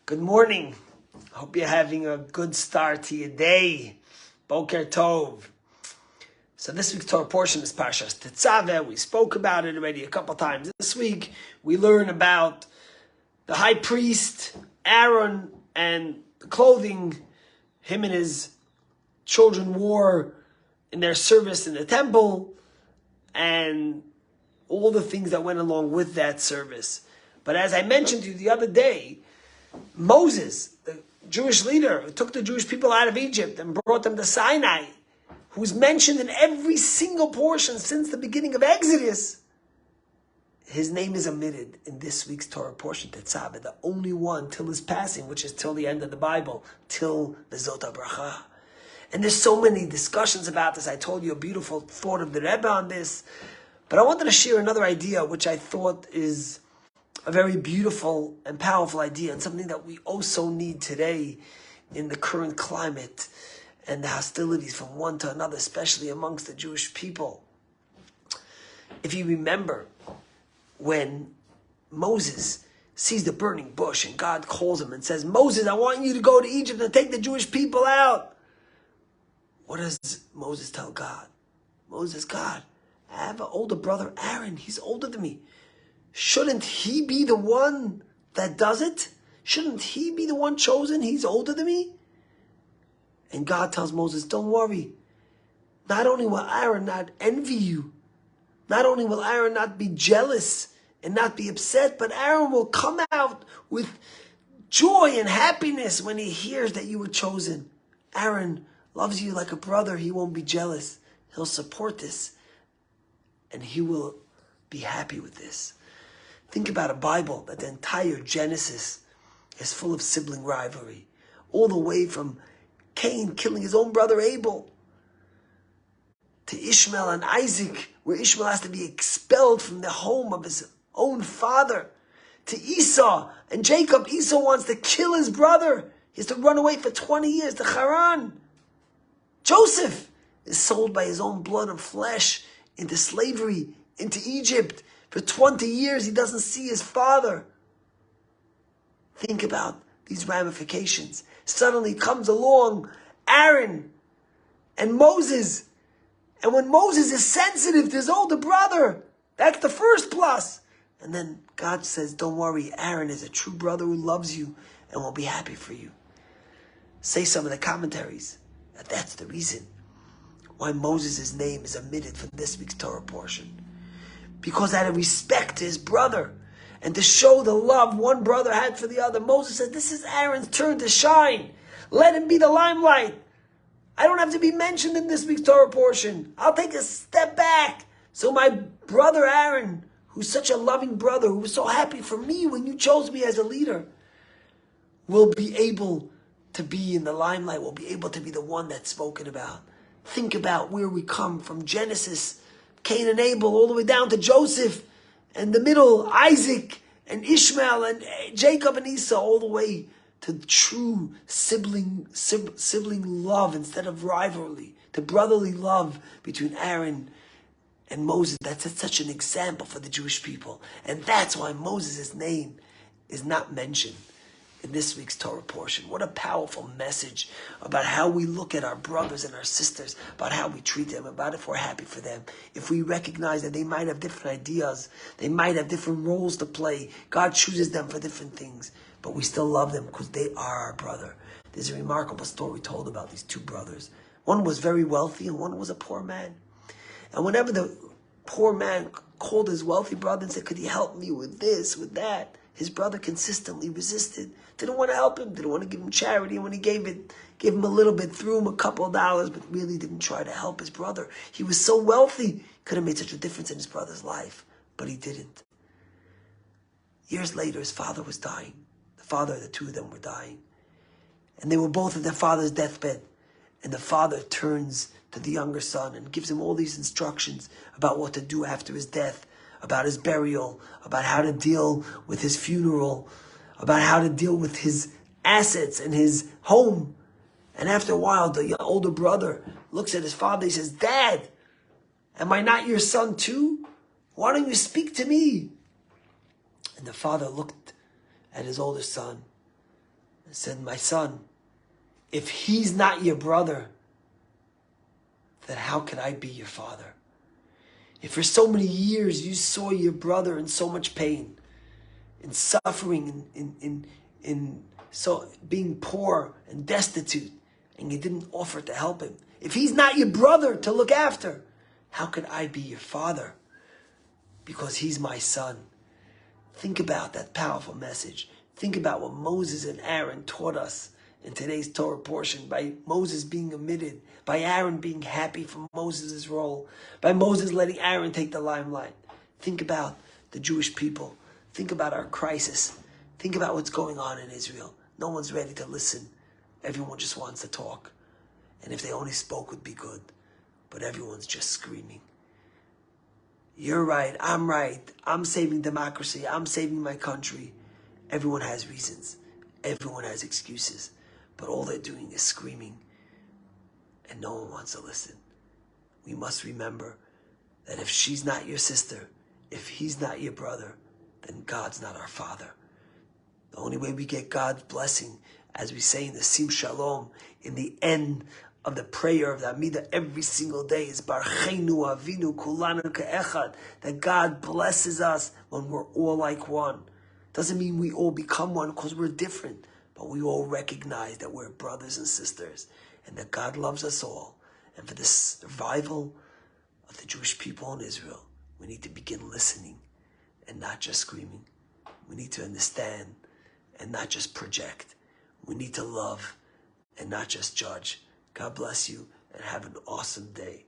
Good morning. Hope you're having a good start to your day. Boker Tov. So this week's Torah portion is Parshas Tetzaveh. We spoke about it already a couple times. This week we learn about the high priest, Aaron, and the clothing him and his children wore in their service in the temple, and all the things that went along with that service. But as I mentioned to you the other day, Moses, the Jewish leader who took the Jewish people out of Egypt and brought them to Sinai, who's mentioned in every single portion since the beginning of Exodus, his name is omitted in this week's Torah portion, Tetzaveh, the only one till his passing, which is till the end of the Bible, till the Zot HaBracha. And there's so many discussions about this. I told you a beautiful thought of the Rebbe on this. But I wanted to share another idea, which I thought is a very beautiful and powerful idea, and something that we also need today in the current climate and the hostilities from one to another, especially amongst the Jewish people. If you remember, when Moses sees the burning bush and God calls him and says, Moses, I want you to go to Egypt and take the Jewish people out. What does Moses tell God? Moses, God, I have an older brother, Aaron. He's older than me. Shouldn't he be the one that does it? Shouldn't he be the one chosen? He's older than me. And God tells Moses, don't worry. Not only will Aaron not envy you, not only will Aaron not be jealous and not be upset, but Aaron will come out with joy and happiness when he hears that you were chosen. Aaron loves you like a brother. He won't be jealous. He'll support this, and he will be happy with this. Think about a Bible that the entire Genesis is full of sibling rivalry, all the way from Cain killing his own brother Abel to Ishmael and Isaac, where Ishmael has to be expelled from the home of his own father, to Esau and Jacob. Esau wants to kill his brother. He has to run away for 20 years to Haran. Joseph is sold by his own blood and flesh into slavery, into Egypt. For 20 years, he doesn't see his father. Think about these ramifications. Suddenly comes along Aaron and Moses. And when Moses is sensitive to his older brother, that's the first plus. And then God says, don't worry, Aaron is a true brother who loves you and will be happy for you. Say some of the commentaries that that's the reason why Moses' name is omitted from this week's Torah portion. Because out of respect to his brother and to show the love one brother had for the other, Moses said, this is Aaron's turn to shine. Let him be the limelight. I don't have to be mentioned in this week's Torah portion. I'll take a step back so my brother Aaron, who's such a loving brother, who was so happy for me when you chose me as a leader, will be able to be in the limelight, will be able to be the one that's spoken about. Think about where we come from Genesis, Cain and Abel, all the way down to Joseph, and the middle, Isaac and Ishmael and Jacob and Esau, all the way to true sibling love instead of rivalry, to brotherly love between Aaron and Moses. That's such an example for the Jewish people. And that's why Moses' name is not mentioned in this week's Torah portion. What a powerful message about how we look at our brothers and our sisters, about how we treat them, about if we're happy for them, if we recognize that they might have different ideas, they might have different roles to play. God chooses them for different things, but we still love them because they are our brother. There's a remarkable story told about these two brothers. One was very wealthy and one was a poor man. And whenever the poor man called his wealthy brother and said, could he help me with this, with that, his brother consistently resisted, didn't want to help him, didn't want to give him charity. And when he gave him a little bit, threw him a couple of dollars, but really didn't try to help his brother. He was so wealthy, could have made such a difference in his brother's life, but he didn't. Years later, his father was dying. The father of the two of them were dying. And they were both at their father's deathbed. And the father turns to the younger son and gives him all these instructions about what to do after his death, about his burial, about how to deal with his funeral, about how to deal with his assets and his home. And after a while, the older brother looks at his father. He says, Dad, am I not your son too? Why don't you speak to me? And the father looked at his older son and said, my son, if he's not your brother, then how can I be your father? If for so many years you saw your brother in so much pain, in suffering, in so being poor and destitute, and you didn't offer to help him, if he's not your brother to look after, how can I be your father? Because he's my son. Think about that powerful message. Think about what Moses and Aaron taught us in today's Torah portion, by Moses being omitted, by Aaron being happy for Moses' role, by Moses letting Aaron take the limelight. Think about the Jewish people. Think about our crisis. Think about what's going on in Israel. No one's ready to listen. Everyone just wants to talk. And if they only spoke, would be good. But everyone's just screaming. You're right, I'm saving democracy, I'm saving my country. Everyone has reasons. Everyone has excuses. But all they're doing is screaming. And no one wants to listen. We must remember that if she's not your sister, if he's not your brother, then God's not our father. The only way we get God's blessing, as we say in the Sim Shalom, in the end of the prayer of the Amidah every single day, is Barcheinu Avinu Kulanu Ke'echad, that God blesses us when we're all like one. Doesn't mean we all become one because we're different, but we all recognize that we're brothers and sisters and that God loves us all. And for the survival of the Jewish people in Israel, we need to begin listening and not just screaming. We need to understand and not just project. We need to love and not just judge. God bless you and have an awesome day.